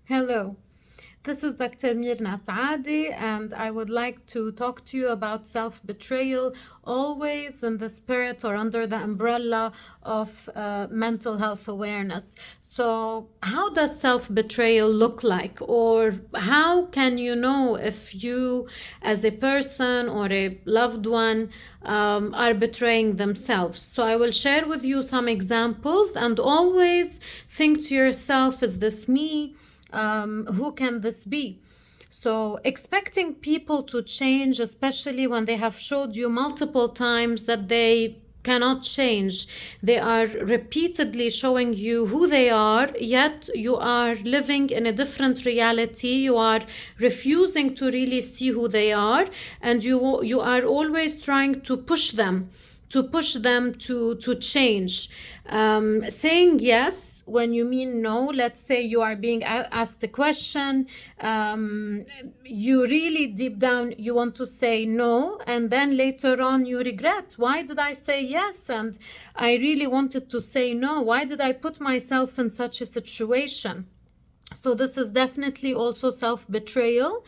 Hello, this is Dr. Myrna Saadeh, and I would like to talk to you about self-betrayal, always in the spirit or under the umbrella of mental health awareness. So, how does self-betrayal look like, or how can you know if you, as a person or a loved one, are betraying themselves? So, I will share with you some examples, and always think to yourself, is this me? Who can this be? So, expecting people to change, especially when they have showed you multiple times that they cannot change, they are repeatedly showing you who they are, yet you are living in a different reality. You are refusing to really see who they are, and you are always trying to push them to change, saying yes when you mean no. Let's say you are being asked a question, you really deep down you want to say no, and then later on you regret, why did I say yes, and I really wanted to say no, why did I put myself in such a situation? So this is definitely also self-betrayal,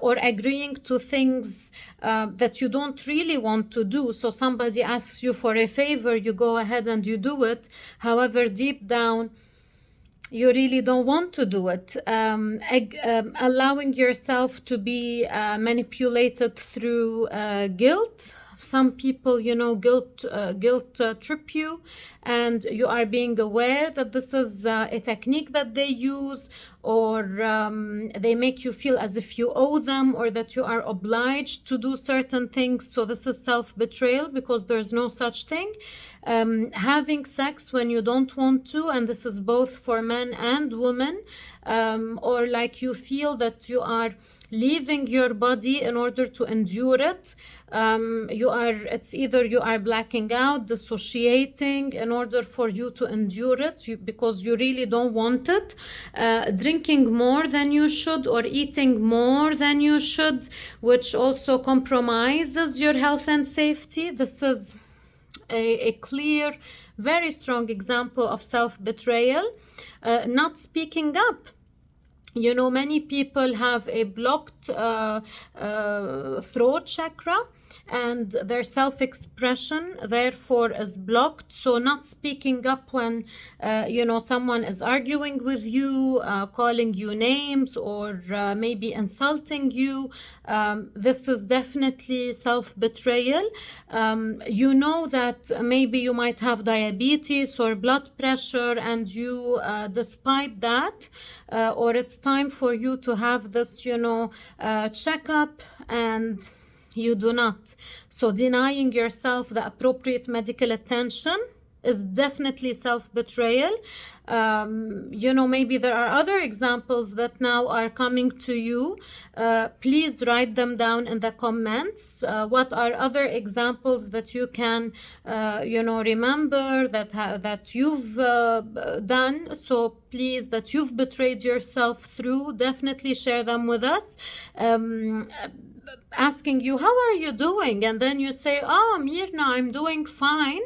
or agreeing to things that you don't really want to do. So somebody asks you for a favor, you go ahead and you do it. However, deep down, you really don't want to do it. Allowing yourself to be manipulated through guilt. Some people, guilt trip you, and you are being aware that this is a technique that they use, or they make you feel as if you owe them, or that you are obliged to do certain things. So this is self-betrayal, because there's no such thing. Having sex when you don't want to, and this is both for men and women, or like you feel that you are leaving your body in order to endure it. It's either you are blacking out, dissociating in order for you to endure it, because you really don't want it, drinking more than you should, or eating more than you should, which also compromises your health and safety. This is a clear, very strong example of self-betrayal. Not speaking up. Many people have a blocked throat chakra, and their self-expression therefore is blocked. So not speaking up when someone is arguing with you, calling you names, or maybe insulting you, this is definitely self-betrayal. You know that maybe you might have diabetes or blood pressure, and you despite that, or it's time for you to have this checkup, and you do not. So denying yourself the appropriate medical attention is definitely self-betrayal. Maybe there are other examples that now are coming to you. Please write them down in the comments. What are other examples that you can remember that you've done? So please, that you've betrayed yourself through, definitely share them with us. Asking you, how are you doing? And then you say, oh, Myrna, I'm doing fine.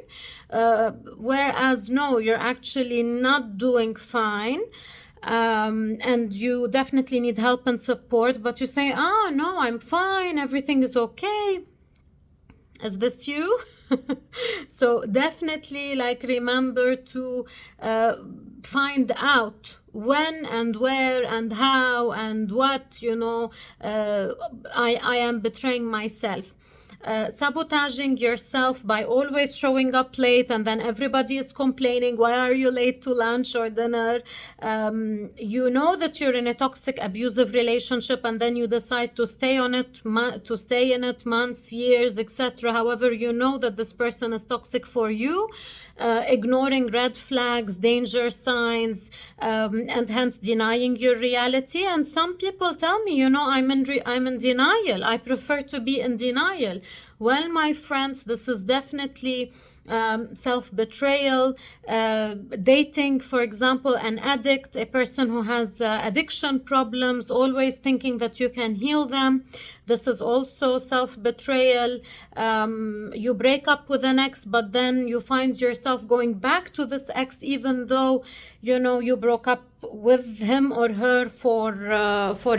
Whereas no, you're actually not doing fine. And you definitely need help and support, but you say, oh, no, I'm fine. Everything is okay. Is this you? So definitely, remember to find out when and where and how and what, I am betraying myself. Sabotaging yourself by always showing up late, and then everybody is complaining, why are you late to lunch or dinner? You know that you're in a toxic, abusive relationship, and then you decide to stay in it months, years, etc. However, you know that this person is toxic for you. Ignoring red flags, danger signs, and hence denying your reality. And some people tell me, I'm in denial. I prefer to be in denial. Well, my friends, this is definitely self-betrayal. Dating, for example, an addict, a person who has addiction problems, always thinking that you can heal them. This is also self-betrayal. You break up with an ex, but then you find yourself going back to this ex, even though you broke up with him or her for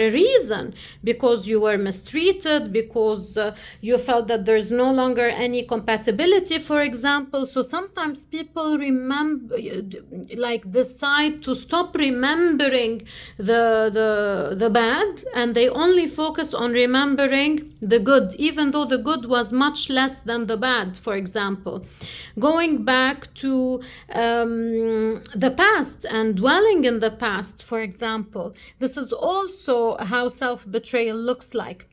a reason, because you were mistreated, because you felt that there's no longer any compatibility, for example. So sometimes people decide to stop remembering the bad, and they only focus on remembering the good, even though the good was much less than the bad. For example, going back to the past and dwelling in the past, for example, this is also how self-betrayal looks like.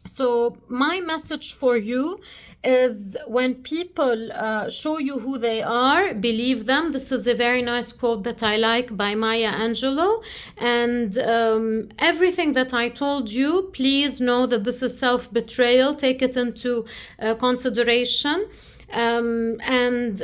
So my message for you is, when people show you who they are, believe them. This is a very nice quote that I like by Maya Angelou. And everything that I told you, please know that this is self-betrayal. Take it into consideration. And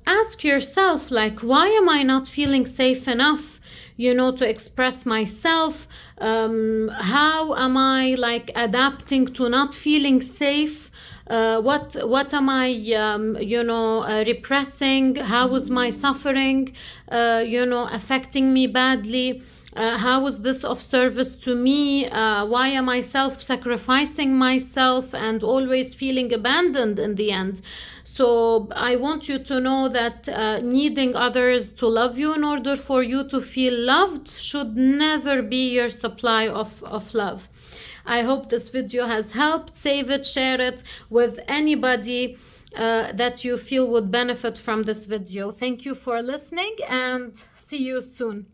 ask yourself, why am I not feeling safe enough, to express myself? How am I adapting to not feeling safe? What am I repressing? How is my suffering affecting me badly? How is this of service to me? Why am I self-sacrificing myself and always feeling abandoned in the end? So I want you to know that needing others to love you in order for you to feel loved should never be your supply of love. I hope this video has helped. Save it, share it with anybody that you feel would benefit from this video. Thank you for listening, and see you soon.